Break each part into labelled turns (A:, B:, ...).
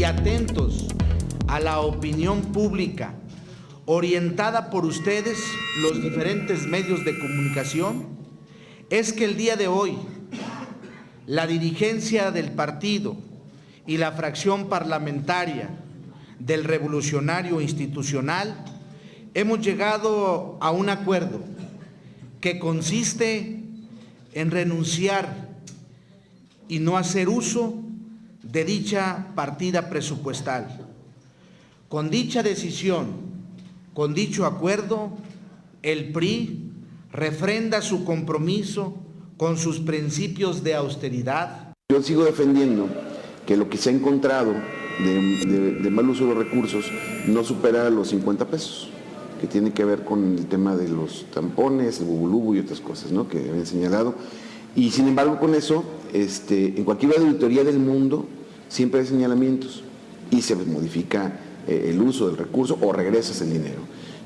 A: y atentos a la opinión pública, orientada por ustedes, los diferentes medios de comunicación, es que el día de hoy la dirigencia del partido y la fracción parlamentaria del Revolucionario Institucional hemos llegado a un acuerdo que consiste en renunciar y no hacer uso de dicha partida presupuestal. Con dicha decisión, con dicho acuerdo, el PRI refrenda su compromiso con sus principios de austeridad.
B: Yo sigo defendiendo que lo que se ha encontrado de mal uso de los recursos no supera los 50 pesos, que tiene que ver con el tema de los tampones, el bubulubu y otras cosas, ¿no?, que habían señalado. Y sin embargo, con eso, en cualquier auditoría del mundo siempre hay señalamientos y se modifica el uso del recurso o regresas el dinero.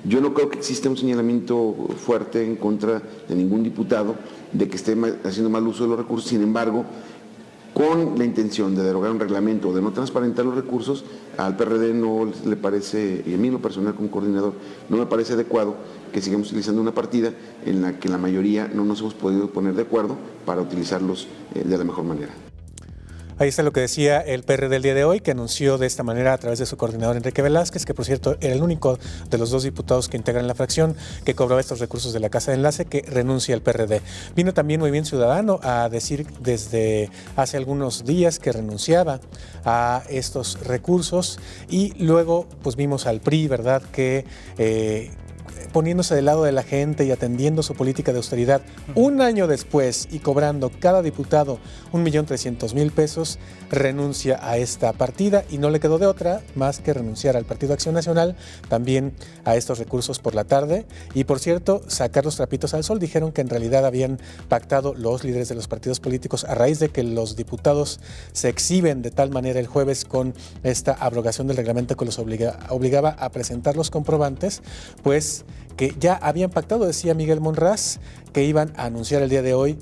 B: Yo no creo que exista un señalamiento fuerte en contra de ningún diputado de que esté haciendo mal uso de los recursos. Sin embargo, con la intención de derogar un reglamento o de no transparentar los recursos, al PRD no le parece, y a mí en lo personal como coordinador, no me parece adecuado que sigamos utilizando una partida en la que la mayoría no nos hemos podido poner de acuerdo para utilizarlos de la mejor manera.
C: Ahí está lo que decía el PRD el día de hoy, que anunció de esta manera a través de su coordinador Enrique Velázquez, que por cierto era el único de los 2 diputados que integran la fracción que cobraba estos recursos de la Casa de Enlace, que renuncia al PRD. Vino también Movimiento Ciudadano a decir desde hace algunos días que renunciaba a estos recursos y luego pues vimos al PRI, ¿verdad?, que poniéndose del lado de la gente y atendiendo su política de austeridad, un año después y cobrando cada diputado 1.300.000 pesos, renuncia a esta partida y no le quedó de otra más que renunciar al Partido Acción Nacional, también a estos recursos por la tarde. Y por cierto, sacar los trapitos al sol, dijeron que en realidad habían pactado los líderes de los partidos políticos a raíz de que los diputados se exhiben de tal manera el jueves con esta abrogación del reglamento que los obligaba a presentar los comprobantes, pues que ya habían pactado, decía Miguel Monraz, que iban a anunciar el día de hoy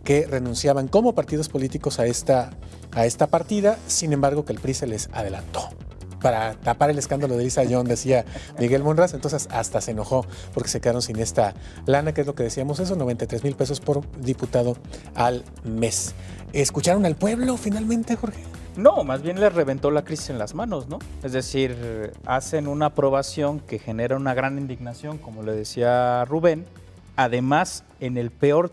C: que renunciaban como partidos políticos a esta partida. Sin embargo, que el PRI se les adelantó para tapar el escándalo de Elisa Llón, decía Miguel Monraz. Entonces hasta se enojó porque se quedaron sin esta lana, que es lo que decíamos, eso, 93,000 pesos por diputado al mes. ¿Escucharon al pueblo finalmente, Jorge?
D: No, más bien les reventó la crisis en las manos, ¿no? Es decir, hacen una aprobación que genera una gran indignación, como le decía Rubén, además en el peor,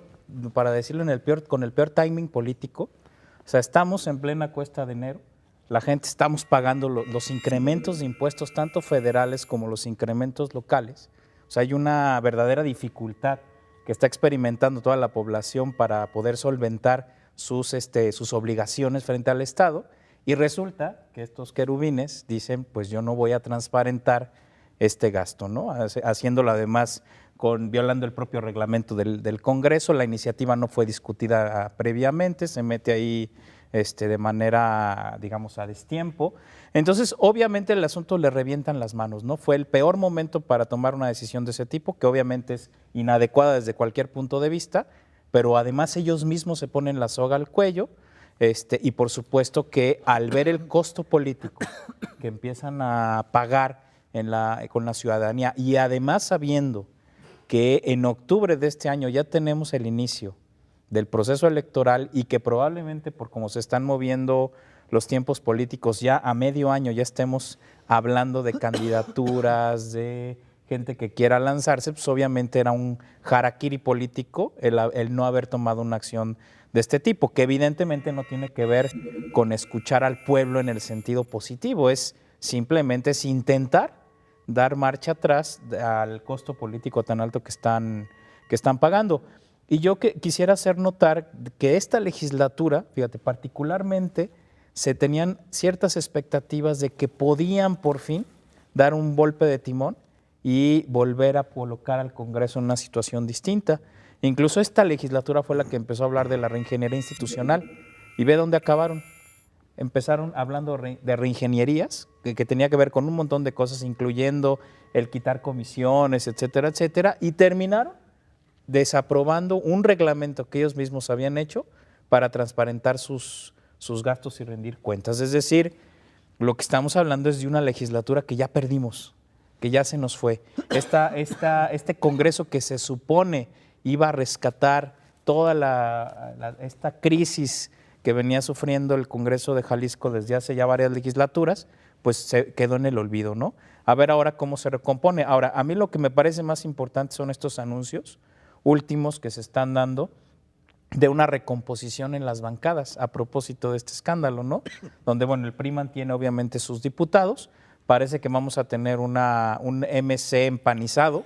D: para decirlo con el peor timing político. O sea, estamos en plena cuesta de enero, la gente estamos pagando los incrementos de impuestos, tanto federales como los incrementos locales. O sea, hay una verdadera dificultad que está experimentando toda la población para poder solventar sus obligaciones frente al Estado, y resulta que estos querubines dicen, pues yo no voy a transparentar este gasto, ¿no? Haciéndolo además violando el propio reglamento del Congreso. La iniciativa no fue discutida previamente, se mete ahí de manera, digamos, a destiempo. Entonces, obviamente el asunto le revientan las manos, ¿no? Fue el peor momento para tomar una decisión de ese tipo, que obviamente es inadecuada desde cualquier punto de vista, pero además ellos mismos se ponen la soga al cuello, y por supuesto que al ver el costo político que empiezan a pagar con la ciudadanía, y además sabiendo que en octubre de este año ya tenemos el inicio del proceso electoral y que probablemente por cómo se están moviendo los tiempos políticos, ya a medio año ya estemos hablando de candidaturas, de gente que quiera lanzarse, pues obviamente era un harakiri político el no haber tomado una acción de este tipo, que evidentemente no tiene que ver con escuchar al pueblo en el sentido positivo, es simplemente intentar dar marcha atrás al costo político tan alto que están pagando. Y yo quisiera hacer notar que esta legislatura, fíjate, particularmente se tenían ciertas expectativas de que podían por fin dar un golpe de timón y volver a colocar al Congreso en una situación distinta. Incluso esta legislatura fue la que empezó a hablar de la reingeniería institucional. Y ve dónde acabaron. Empezaron hablando de reingenierías, que tenía que ver con un montón de cosas, incluyendo el quitar comisiones, etcétera, etcétera, y terminaron desaprobando un reglamento que ellos mismos habían hecho para transparentar sus gastos y rendir cuentas. Es decir, Lo que estamos hablando es de una legislatura que ya perdimos, que ya se nos fue. Este Congreso que se supone iba a rescatar toda esta crisis que venía sufriendo el Congreso de Jalisco desde hace ya varias legislaturas, pues se quedó en el olvido, ¿no? A ver ahora cómo se recompone. Ahora, a mí lo que me parece más importante son estos anuncios últimos que se están dando de una recomposición en las bancadas a propósito de este escándalo, ¿no? Donde, bueno, el PRI mantiene obviamente sus diputados, parece que vamos a tener un MC empanizado,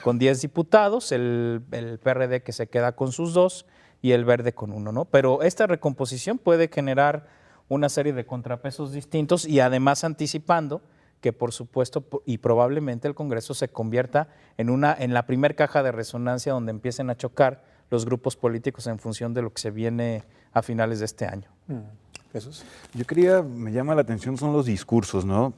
D: con 10 diputados, el PRD que se queda con sus 2 y el Verde con 1, ¿no? Pero esta recomposición puede generar una serie de contrapesos distintos y además anticipando que por supuesto y probablemente el Congreso se convierta en la primer caja de resonancia donde empiecen a chocar los grupos políticos en función de lo que se viene a finales de este año.
C: Jesús.
E: Me llama la atención son los discursos, ¿no?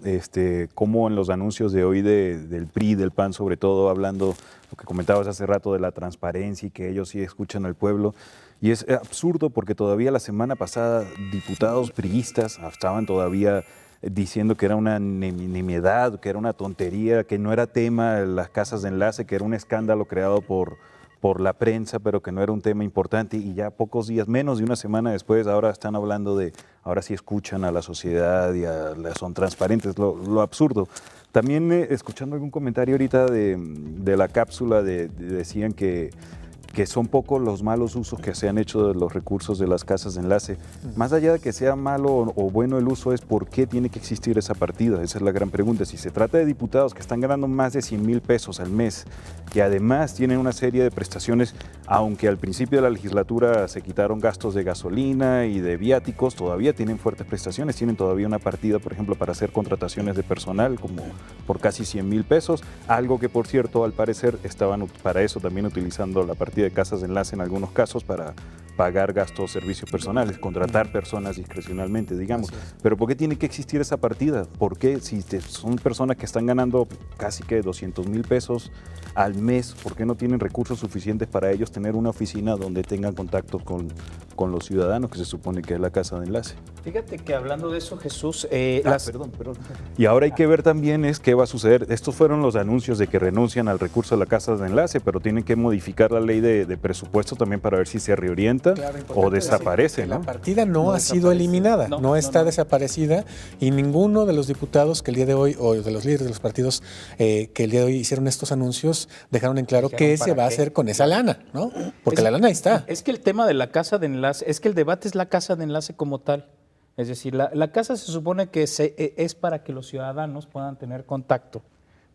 E: Como en los anuncios de hoy del PRI, del PAN, sobre todo, hablando, lo que comentabas hace rato de la transparencia y que ellos sí escuchan al pueblo. Y es absurdo porque todavía la semana pasada diputados priistas estaban todavía diciendo que era una nimiedad, que era una tontería, que no era tema las casas de enlace, que era un escándalo creado por la prensa, pero que no era un tema importante, y ya pocos días, menos de una semana después, ahora están hablando ahora sí escuchan a la sociedad y son transparentes, lo absurdo. También escuchando algún comentario ahorita de la cápsula, decían que son pocos los malos usos que se han hecho de los recursos de las casas de enlace. Más allá de que sea malo o bueno el uso, es por qué tiene que existir esa partida. Esa es la gran pregunta. Si se trata de diputados que están ganando más de 100,000 pesos al mes, que además tienen una serie de prestaciones, aunque al principio de la legislatura se quitaron gastos de gasolina y de viáticos, todavía tienen fuertes prestaciones, tienen todavía una partida, por ejemplo, para hacer contrataciones de personal, como por casi 100,000 pesos, algo que, por cierto, al parecer estaban para eso también utilizando la partida de casas de enlace en algunos casos para pagar gastos, servicios personales, contratar personas discrecionalmente, digamos. Pero ¿por qué tiene que existir esa partida? ¿Por qué si son personas que están ganando casi que 200,000 pesos al mes, por qué no tienen recursos suficientes para ellos tener una oficina donde tengan contacto con los ciudadanos, que se supone que es la casa de enlace?
D: Fíjate que hablando de eso, Jesús...
E: Perdón. Y ahora hay que ver también qué va a suceder. Estos fueron los anuncios de que renuncian al recurso de la casa de enlace, pero tienen que modificar la ley de presupuesto también para ver si se reorienta o desaparece, ¿no?
C: La partida no ha sido eliminada, no está desaparecida, y ninguno de los diputados que el día de hoy, o de los líderes de los partidos que el día de hoy hicieron estos anuncios, dejaron en claro qué se va a hacer con esa lana, ¿no? Porque la lana ahí está.
D: Es que el tema de la casa de enlace, es que el debate es la casa de enlace como tal. Es decir, la casa se supone que es para que los ciudadanos puedan tener contacto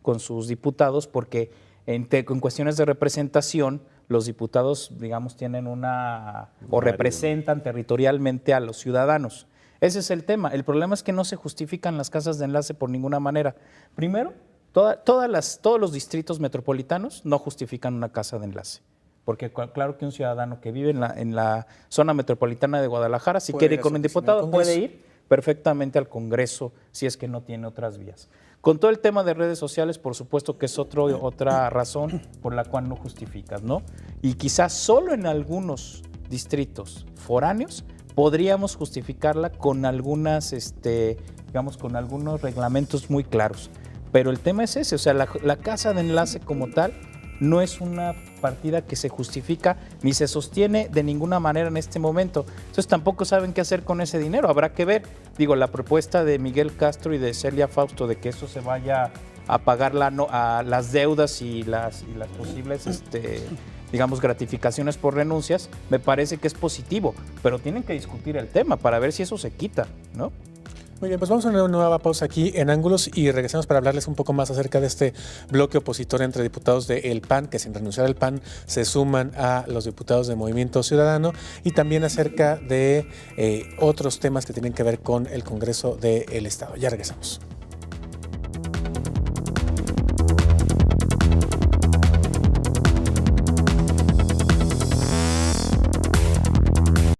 D: con sus diputados, porque en cuestiones de representación, los diputados, digamos, tienen o representan territorialmente a los ciudadanos. Ese es el tema. El problema es que no se justifican las casas de enlace por ninguna manera. Primero, todos los distritos metropolitanos no justifican una casa de enlace. Porque claro que un ciudadano que vive en la zona metropolitana de Guadalajara, si quiere ir con un diputado, puede ir perfectamente al Congreso si es que no tiene otras vías. Con todo el tema de redes sociales, por supuesto que es otra razón por la cual no justificas, ¿no? Y quizás solo en algunos distritos foráneos podríamos justificarla con con algunos reglamentos muy claros. Pero el tema es ese, o sea, la casa de enlace como tal no es una partida que se justifica ni se sostiene de ninguna manera en este momento. Entonces tampoco saben qué hacer con ese dinero. Habrá que ver, la propuesta de Miguel Castro y de Celia Fausto de que eso se vaya a pagar a las deudas y las posibles gratificaciones por renuncias, me parece que es positivo, pero tienen que discutir el tema para ver si eso se quita, ¿no?
C: Muy bien, pues vamos a una nueva pausa aquí en Ángulos y regresamos para hablarles un poco más acerca de este bloque opositor entre diputados del PAN, que sin renunciar al PAN se suman a los diputados de Movimiento Ciudadano, y también acerca de otros temas que tienen que ver con el Congreso del Estado. Ya regresamos.